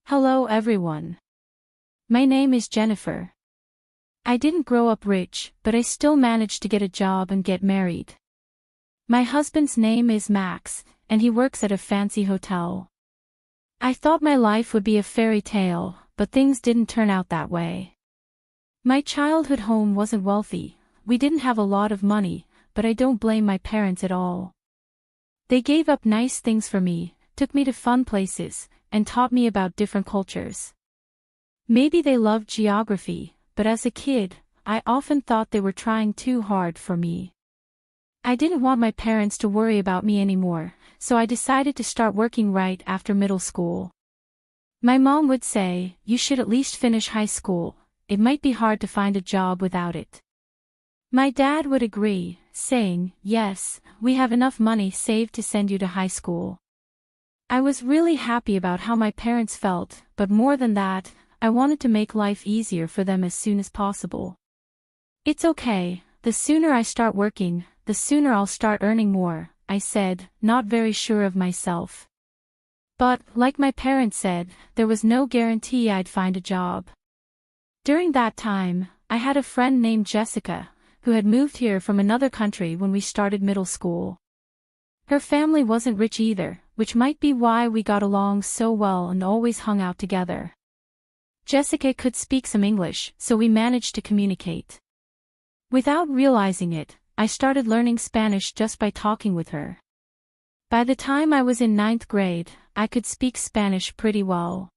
Hello everyone. My name is Jennifer. I didn't grow up rich, but I still managed to get a job and get married. My husband's name is Max, and he works at a fancy hotel. I thought my life would be a fairy tale, but things didn't turn out that way. My childhood home wasn't wealthy, we didn't have a lot of money, but I don't blame my parents at all. They gave up nice things for me, took me to fun places, and taught me about different cultures. Maybe they loved geography, but as a kid, I often thought they were trying too hard for me. I didn't want my parents to worry about me anymore, so I decided to start working right after middle school. My mom would say, "You should at least finish high school, it might be hard to find a job without it." My dad would agree, saying, "Yes, we have enough money saved to send you to high school." I was really happy about how my parents felt, but more than that, I wanted to make life easier for them as soon as possible. "It's okay, the sooner I start working, the sooner I'll start earning more," I said, not very sure of myself. But, like my parents said, there was no guarantee I'd find a job. During that time, I had a friend named Jessica, who had moved here from another country when we started middle school. Her family wasn't rich either, which might be why we got along so well and always hung out together. Jessica could speak some English, so we managed to communicate. Without realizing it, I started learning Spanish just by talking with her. By the time I was in 9th grade, I could speak Spanish pretty well.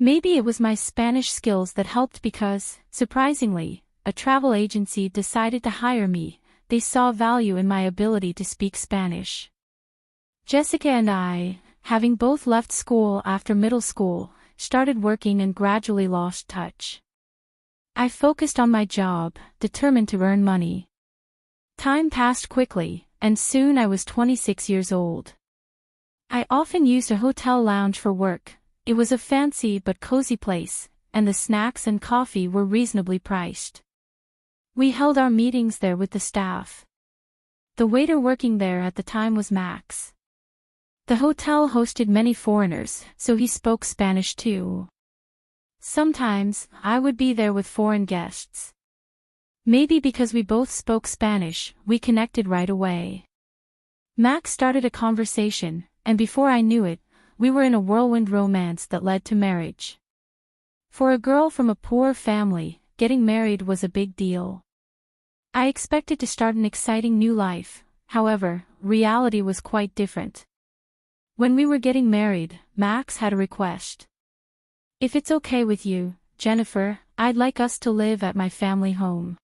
Maybe it was my Spanish skills that helped because, surprisingly, a travel agency decided to hire me. They saw value in my ability to speak Spanish. Jessica and I, having both left school after middle school, started working and gradually lost touch. I focused on my job, determined to earn money. Time passed quickly, and soon I was 26 years old. I often used a hotel lounge for work. It was a fancy but cozy place, and the snacks and coffee were reasonably priced. We held our meetings there with the staff. The waiter working there at the time was Max. The hotel hosted many foreigners, so he spoke Spanish too. Sometimes, I would be there with foreign guests. Maybe because we both spoke Spanish, we connected right away. Max started a conversation, and before I knew it, we were in a whirlwind romance that led to marriage. For a girl from a poor family, getting married was a big deal. I expected to start an exciting new life, however, reality was quite different. When we were getting married, Max had a request. "If it's okay with you, Jennifer, I'd like us to live at my family home."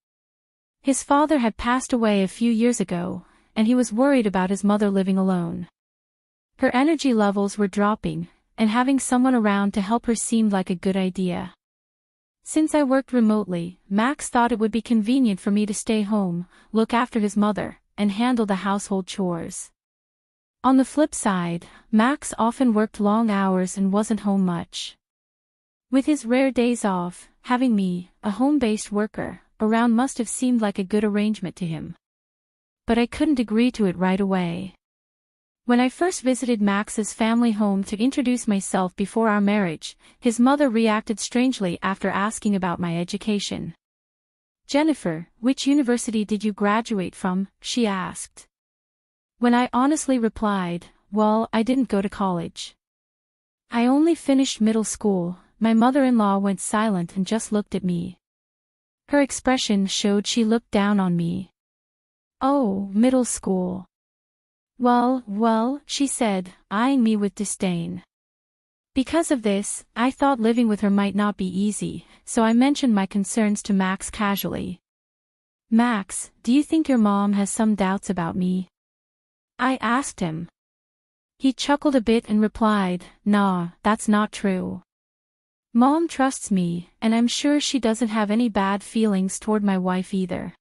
His father had passed away a few years ago, and he was worried about his mother living alone. Her energy levels were dropping, and having someone around to help her seemed like a good idea. Since I worked remotely, Max thought it would be convenient for me to stay home, look after his mother, and handle the household chores. On the flip side, Max often worked long hours and wasn't home much. With his rare days off, having me, a home-based worker, around must have seemed like a good arrangement to him. But I couldn't agree to it right away. When I first visited Max's family home to introduce myself before our marriage, his mother reacted strangely after asking about my education. "Jennifer, which university did you graduate from?" she asked. When I honestly replied, "Well, I didn't go to college. I only finished middle school," my mother-in-law went silent and just looked at me. Her expression showed she looked down on me. "Oh, middle school. Well, she said, eyeing me with disdain. Because of this, I thought living with her might not be easy, so I mentioned my concerns to Max casually. "Max, do you think your mom has some doubts about me?" I asked him. He chuckled a bit and replied, "Nah, that's not true. Mom trusts me, and I'm sure she doesn't have any bad feelings toward my wife either."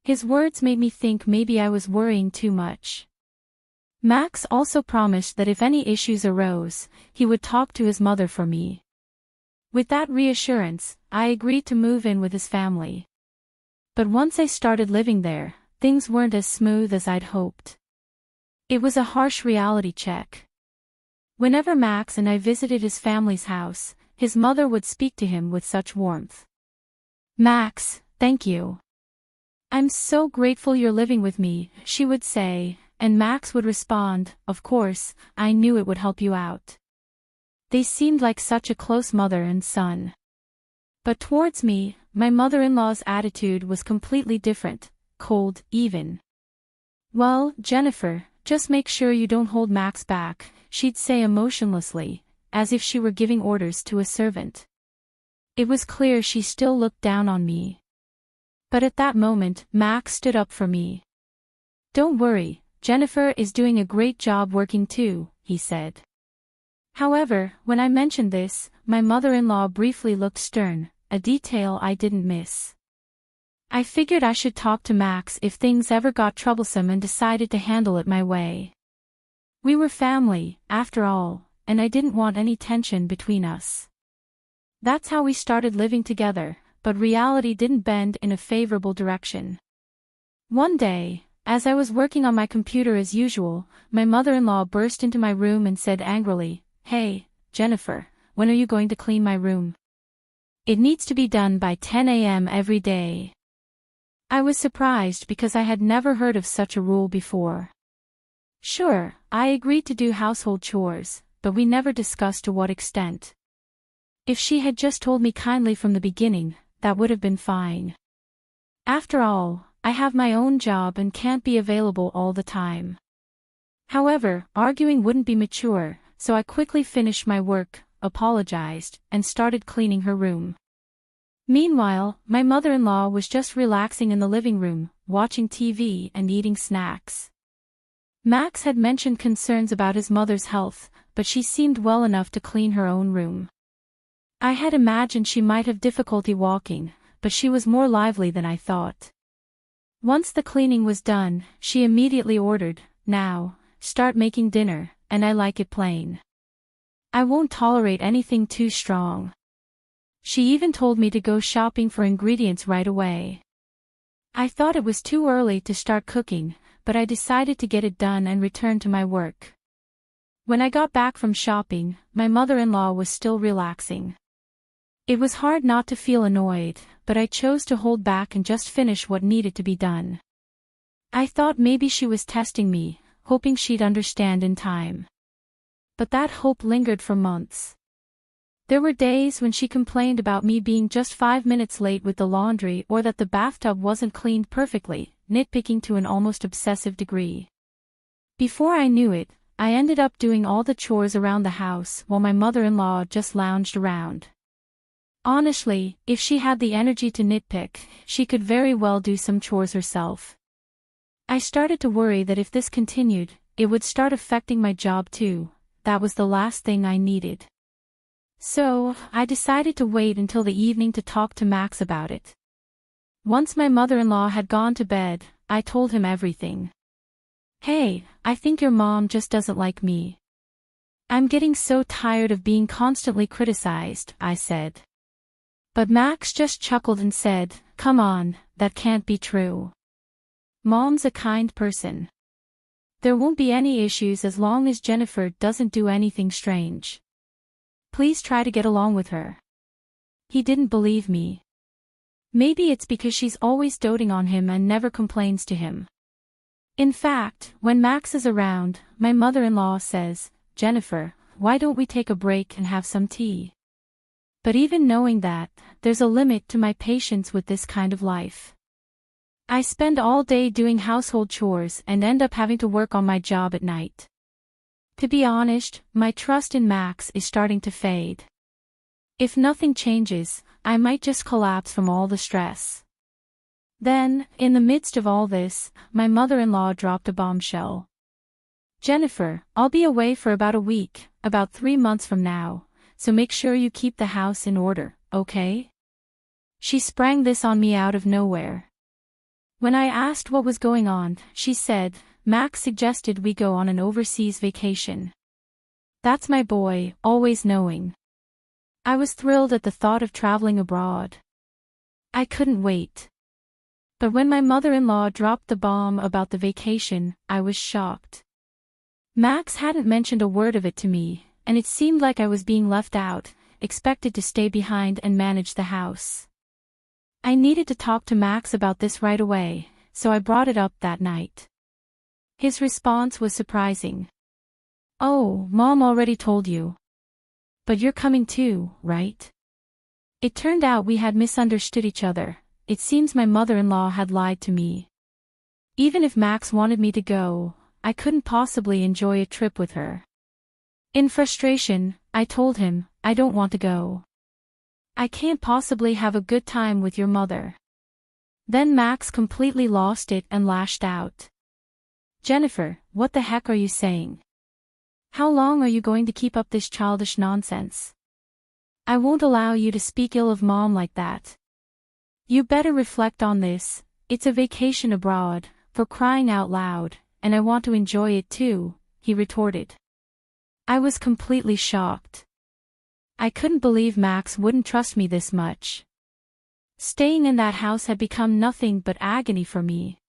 His words made me think maybe I was worrying too much. Max also promised that if any issues arose, he would talk to his mother for me. With that reassurance, I agreed to move in with his family. But once I started living there, things weren't as smooth as I'd hoped. It was a harsh reality check. Whenever Max and I visited his family's house, his mother would speak to him with such warmth. "Max, thank you. I'm so grateful you're living with me," she would say, and Max would respond, "Of course, I knew it would help you out." They seemed like such a close mother and son. But towards me, my mother-in-law's attitude was completely different, cold, even. "Well, Jennifer, just make sure you don't hold Max back," she'd say emotionlessly, as if she were giving orders to a servant. It was clear she still looked down on me. But at that moment, Max stood up for me. "Don't worry, Jennifer is doing a great job working too," he said. However, when I mentioned this, my mother-in-law briefly looked stern, a detail I didn't miss. I figured I should talk to Max if things ever got troublesome and decided to handle it my way. We were family, after all, and I didn't want any tension between us. That's how we started living together, but reality didn't bend in a favorable direction. One day, as I was working on my computer as usual, my mother-in-law burst into my room and said angrily, "Hey, Jennifer, when are you going to clean my room? It needs to be done by 10 a.m. every day." I was surprised because I had never heard of such a rule before. Sure, I agreed to do household chores, but we never discussed to what extent. If she had just told me kindly from the beginning, that would have been fine. After all, I have my own job and can't be available all the time. However, arguing wouldn't be mature, so I quickly finished my work, apologized, and started cleaning her room. Meanwhile, my mother-in-law was just relaxing in the living room, watching TV and eating snacks. Max had mentioned concerns about his mother's health, but she seemed well enough to clean her own room. I had imagined she might have difficulty walking, but she was more lively than I thought. Once the cleaning was done, she immediately ordered, "Now, start making dinner, and I like it plain. I won't tolerate anything too strong." She even told me to go shopping for ingredients right away. I thought it was too early to start cooking, but I decided to get it done and return to my work. When I got back from shopping, my mother-in-law was still relaxing. It was hard not to feel annoyed, but I chose to hold back and just finish what needed to be done. I thought maybe she was testing me, hoping she'd understand in time. But that hope lingered for months. There were days when she complained about me being just 5 minutes late with the laundry or that the bathtub wasn't cleaned perfectly, nitpicking to an almost obsessive degree. Before I knew it, I ended up doing all the chores around the house while my mother-in-law just lounged around. Honestly, if she had the energy to nitpick, she could very well do some chores herself. I started to worry that if this continued, it would start affecting my job too. That was the last thing I needed. So, I decided to wait until the evening to talk to Max about it. Once my mother-in-law had gone to bed, I told him everything. "Hey, I think your mom just doesn't like me. I'm getting so tired of being constantly criticized," I said. But Max just chuckled and said, "Come on, that can't be true. Mom's a kind person. There won't be any issues as long as Jennifer doesn't do anything strange. Please try to get along with her." He didn't believe me. Maybe it's because she's always doting on him and never complains to him. In fact, when Max is around, my mother-in-law says, "Jennifer, why don't we take a break and have some tea?" But even knowing that, there's a limit to my patience with this kind of life. I spend all day doing household chores and end up having to work on my job at night. To be honest, my trust in Max is starting to fade. If nothing changes, I might just collapse from all the stress. Then, in the midst of all this, my mother-in-law dropped a bombshell. "Jennifer, I'll be away for about a week, about 3 months from now, so make sure you keep the house in order, okay?" She sprang this on me out of nowhere. When I asked what was going on, she said, "Max suggested we go on an overseas vacation." That's my boy, always knowing. I was thrilled at the thought of traveling abroad. I couldn't wait. But when my mother-in-law dropped the bomb about the vacation, I was shocked. Max hadn't mentioned a word of it to me, and it seemed like I was being left out, expected to stay behind and manage the house. I needed to talk to Max about this right away, so I brought it up that night. His response was surprising. "Oh, Mom already told you. But you're coming too, right?" It turned out we had misunderstood each other. It seems my mother-in-law had lied to me. Even if Max wanted me to go, I couldn't possibly enjoy a trip with her. In frustration, I told him, "I don't want to go. I can't possibly have a good time with your mother." Then Max completely lost it and lashed out. "Jennifer, what the heck are you saying? How long are you going to keep up this childish nonsense? I won't allow you to speak ill of Mom like that. You better reflect on this. It's a vacation abroad, for crying out loud, and I want to enjoy it too," he retorted. I was completely shocked. I couldn't believe Max wouldn't trust me this much. Staying in that house had become nothing but agony for me.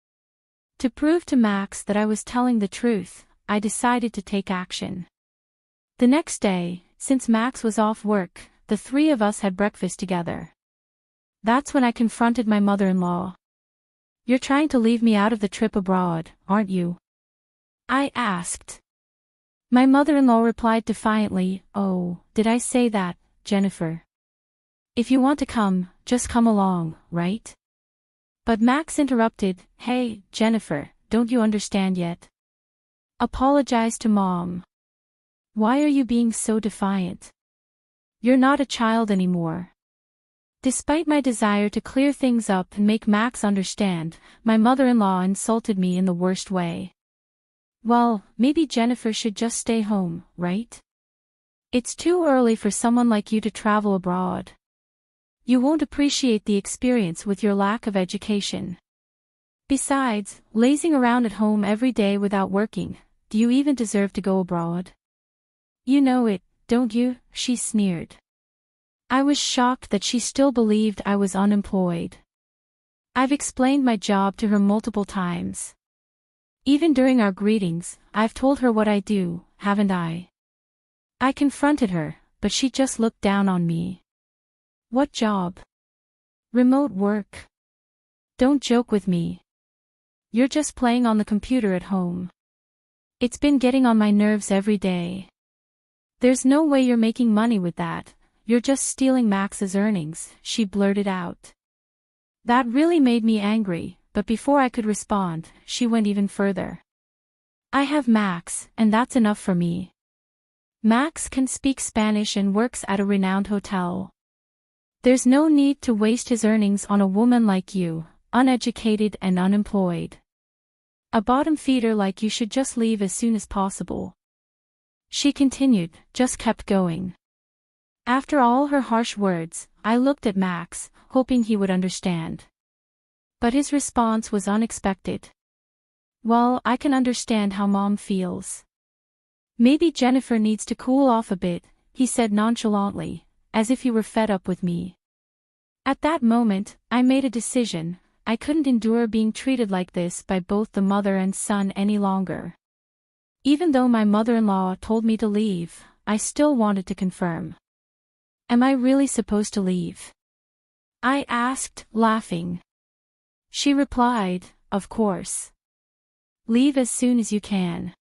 To prove to Max that I was telling the truth, I decided to take action. The next day, since Max was off work, the three of us had breakfast together. That's when I confronted my mother-in-law. "You're trying to leave me out of the trip abroad, aren't you?" I asked. My mother-in-law replied defiantly, "Oh, did I say that, Jennifer? If you want to come, just come along, right?" But Max interrupted, "Hey, Jennifer, don't you understand yet? Apologize to Mom. Why are you being so defiant? You're not a child anymore." Despite my desire to clear things up and make Max understand, my mother-in-law insulted me in the worst way. "Well, maybe Jennifer should just stay home, right? It's too early for someone like you to travel abroad. You won't appreciate the experience with your lack of education. Besides, lazing around at home every day without working, do you even deserve to go abroad? You know it, don't you?" she sneered. I was shocked that she still believed I was unemployed. I've explained my job to her multiple times. Even during our greetings, I've told her what I do, haven't I? I confronted her, but she just looked down on me. "What job? Remote work? Don't joke with me. You're just playing on the computer at home. It's been getting on my nerves every day. There's no way you're making money with that. You're just stealing Max's earnings," she blurted out. That really made me angry, but before I could respond, she went even further. "I have Max, and that's enough for me. Max can speak Spanish and works at a renowned hotel. There's no need to waste his earnings on a woman like you, uneducated and unemployed. A bottom feeder like you should just leave as soon as possible." She continued, just kept going. After all her harsh words, I looked at Max, hoping he would understand. But his response was unexpected. "Well, I can understand how Mom feels. Maybe Jennifer needs to cool off a bit," he said nonchalantly, as if he were fed up with me. At that moment, I made a decision. I couldn't endure being treated like this by both the mother and son any longer. Even though my mother-in-law told me to leave, I still wanted to confirm. "Am I really supposed to leave?" I asked, laughing. She replied, "Of course. Leave as soon as you can.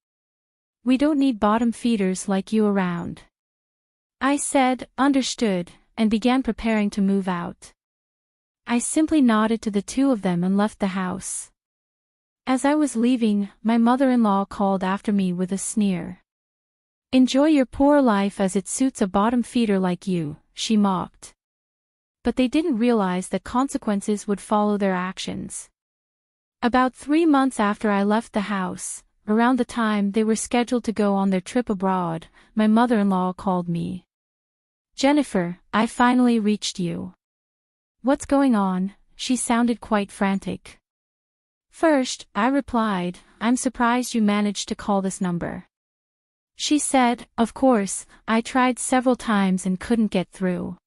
We don't need bottom feeders like you around." I said, "Understood," and began preparing to move out. I simply nodded to the two of them and left the house. As I was leaving, my mother-in-law called after me with a sneer. "Enjoy your poor life as it suits a bottom feeder like you," she mocked. But they didn't realize that consequences would follow their actions. About 3 months after I left the house, around the time they were scheduled to go on their trip abroad, my mother-in-law called me. "Jennifer, I finally reached you." "What's going on?" She sounded quite frantic. "First," I replied, "I'm surprised you managed to call this number." She said, "Of course, I tried several times and couldn't get through.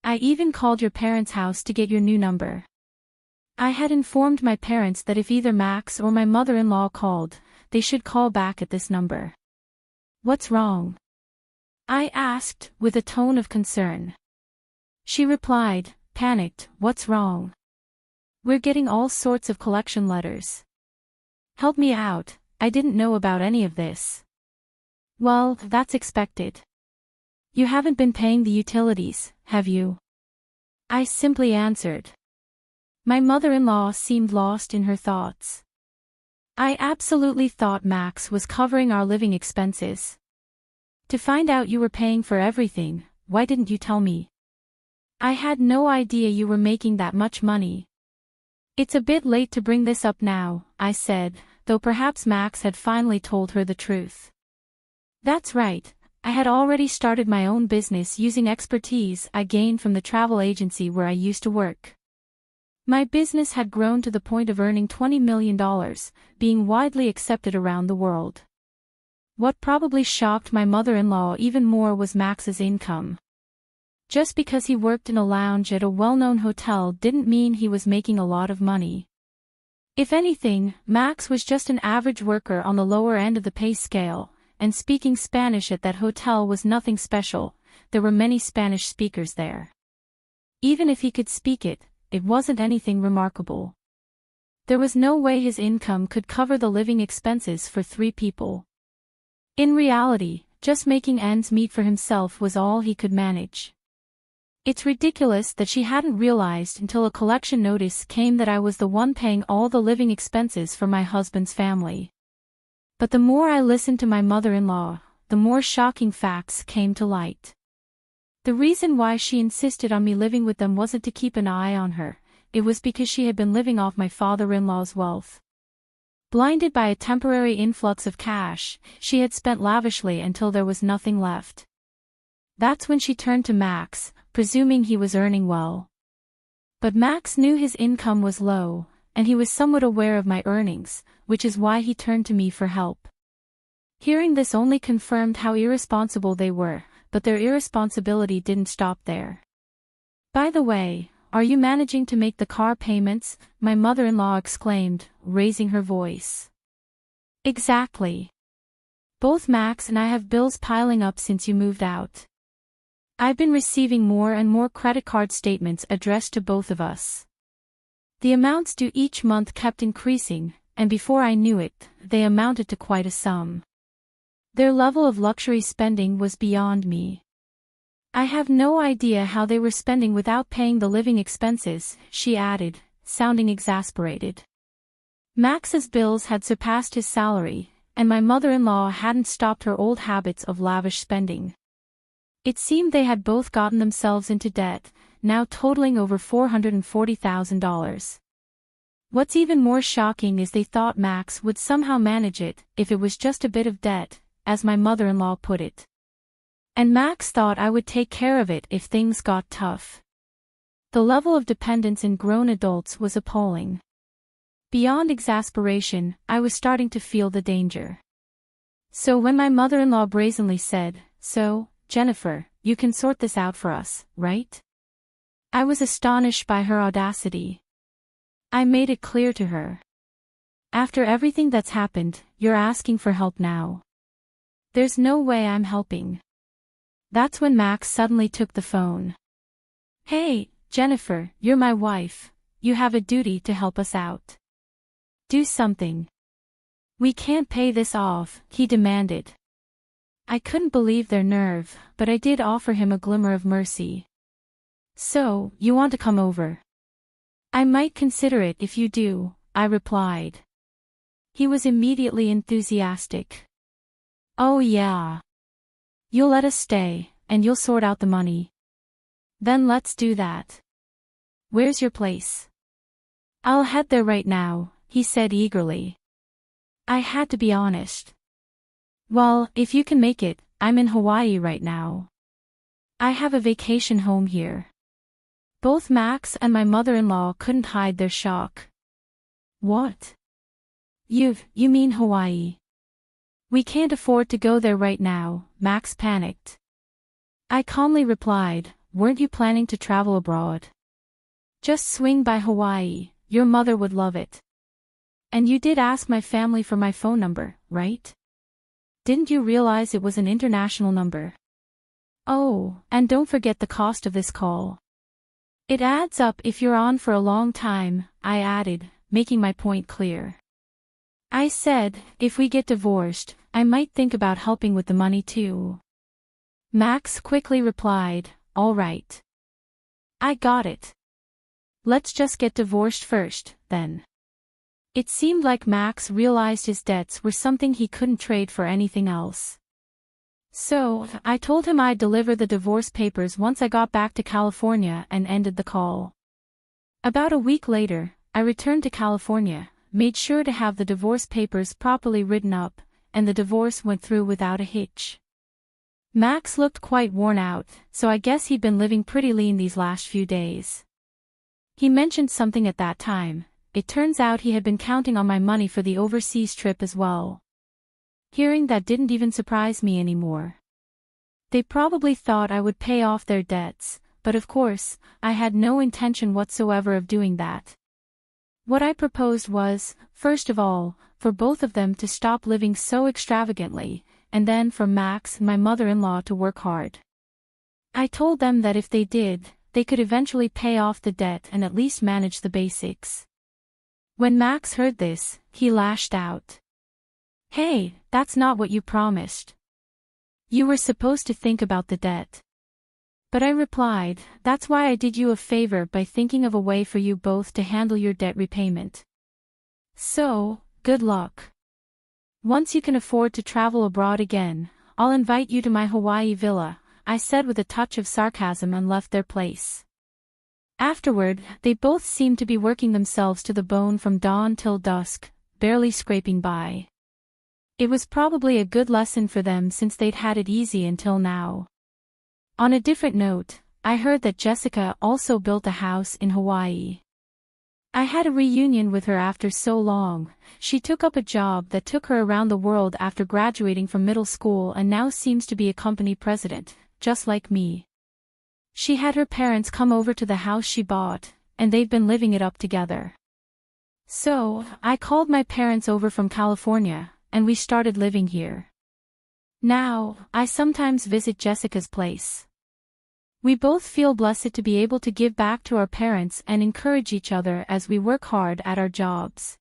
I even called your parents' house to get your new number." I had informed my parents that if either Max or my mother-in-law called, they should call back at this number. "What's wrong?" I asked, with a tone of concern. She replied, panicked, "What's wrong?" "We're getting all sorts of collection letters." "Help me out, I didn't know about any of this." "Well, that's expected. You haven't been paying the utilities, have you?" I simply answered. My mother-in-law seemed lost in her thoughts. "I absolutely thought Max was covering our living expenses. To find out you were paying for everything, why didn't you tell me? I had no idea you were making that much money." "It's a bit late to bring this up now," I said, though perhaps Max had finally told her the truth. That's right, I had already started my own business using expertise I gained from the travel agency where I used to work. My business had grown to the point of earning $20 million, being widely accepted around the world. What probably shocked my mother-in-law even more was Max's income. Just because he worked in a lounge at a well-known hotel didn't mean he was making a lot of money. If anything, Max was just an average worker on the lower end of the pay scale, and speaking Spanish at that hotel was nothing special. There were many Spanish speakers there. Even if he could speak it, it wasn't anything remarkable. There was no way his income could cover the living expenses for 3 people. In reality, just making ends meet for himself was all he could manage. It's ridiculous that she hadn't realized until a collection notice came that I was the one paying all the living expenses for my husband's family. But the more I listened to my mother-in-law, the more shocking facts came to light. The reason why she insisted on me living with them wasn't to keep an eye on her, it was because she had been living off my father-in-law's wealth. Blinded by a temporary influx of cash, she had spent lavishly until there was nothing left. That's when she turned to Max, presuming he was earning well. But Max knew his income was low, and he was somewhat aware of my earnings, which is why he turned to me for help. Hearing this only confirmed how irresponsible they were, but their irresponsibility didn't stop there. "By the way, are you managing to make the car payments?" my mother-in-law exclaimed, raising her voice. "Exactly. Both Max and I have bills piling up since you moved out. I've been receiving more and more credit card statements addressed to both of us. The amounts due each month kept increasing, and before I knew it, they amounted to quite a sum. Their level of luxury spending was beyond me. I have no idea how they were spending without paying the living expenses," she added, sounding exasperated. Max's bills had surpassed his salary, and my mother-in-law hadn't stopped her old habits of lavish spending. It seemed they had both gotten themselves into debt, now totaling over $440,000. What's even more shocking is they thought Max would somehow manage it, if it was just a bit of debt, as my mother-in-law put it. And Max thought I would take care of it if things got tough. The level of dependence in grown adults was appalling. Beyond exasperation, I was starting to feel the danger. So when my mother-in-law brazenly said, "So, Jennifer, you can sort this out for us, right?" I was astonished by her audacity. I made it clear to her. "After everything that's happened, you're asking for help now. There's no way I'm helping." That's when Max suddenly took the phone. "Hey, Jennifer, you're my wife. You have a duty to help us out. Do something. We can't pay this off," he demanded. I couldn't believe their nerve, but I did offer him a glimmer of mercy. "So, you want to come over?" "I might consider it if you do," I replied. He was immediately enthusiastic. "Oh yeah. You'll let us stay, and you'll sort out the money. Then let's do that. Where's your place?" "I'll head there right now," he said eagerly. I had to be honest. "Well, if you can make it, I'm in Hawaii right now. I have a vacation home here." Both Max and my mother-in-law couldn't hide their shock. "What? You mean Hawaii? We can't afford to go there right now," Max panicked. I calmly replied, "Weren't you planning to travel abroad? Just swing by Hawaii, your mother would love it. And you did ask my family for my phone number, right? Didn't you realize it was an international number?" Oh, and don't forget the cost of this call. It adds up if you're on for a long time, I added, making my point clear. I said, if we get divorced, I might think about helping with the money too. Max quickly replied, all right. I got it. Let's just get divorced first, then. It seemed like Max realized his debts were something he couldn't trade for anything else. So, I told him I'd deliver the divorce papers once I got back to California and ended the call. About a week later, I returned to California, made sure to have the divorce papers properly written up, and the divorce went through without a hitch. Max looked quite worn out, so I guess he'd been living pretty lean these last few days. He mentioned something at that time. It turns out he had been counting on my money for the overseas trip as well. Hearing that didn't even surprise me anymore. They probably thought I would pay off their debts, but of course, I had no intention whatsoever of doing that. What I proposed was, first of all, for both of them to stop living so extravagantly, and then for Max and my mother-in-law to work hard. I told them that if they did, they could eventually pay off the debt and at least manage the basics. When Max heard this, he lashed out. Hey, that's not what you promised. You were supposed to think about the debt. But I replied, that's why I did you a favor by thinking of a way for you both to handle your debt repayment. So, good luck. Once you can afford to travel abroad again, I'll invite you to my Hawaii villa, I said with a touch of sarcasm and left their place. Afterward, they both seemed to be working themselves to the bone from dawn till dusk, barely scraping by. It was probably a good lesson for them since they'd had it easy until now. On a different note, I heard that Jessica also built a house in Hawaii. I had a reunion with her after so long. She took up a job that took her around the world after graduating from middle school and now seems to be a company president, just like me. She had her parents come over to the house she bought, and they've been living it up together. So, I called my parents over from California, and we started living here. Now, I sometimes visit Jessica's place. We both feel blessed to be able to give back to our parents and encourage each other as we work hard at our jobs.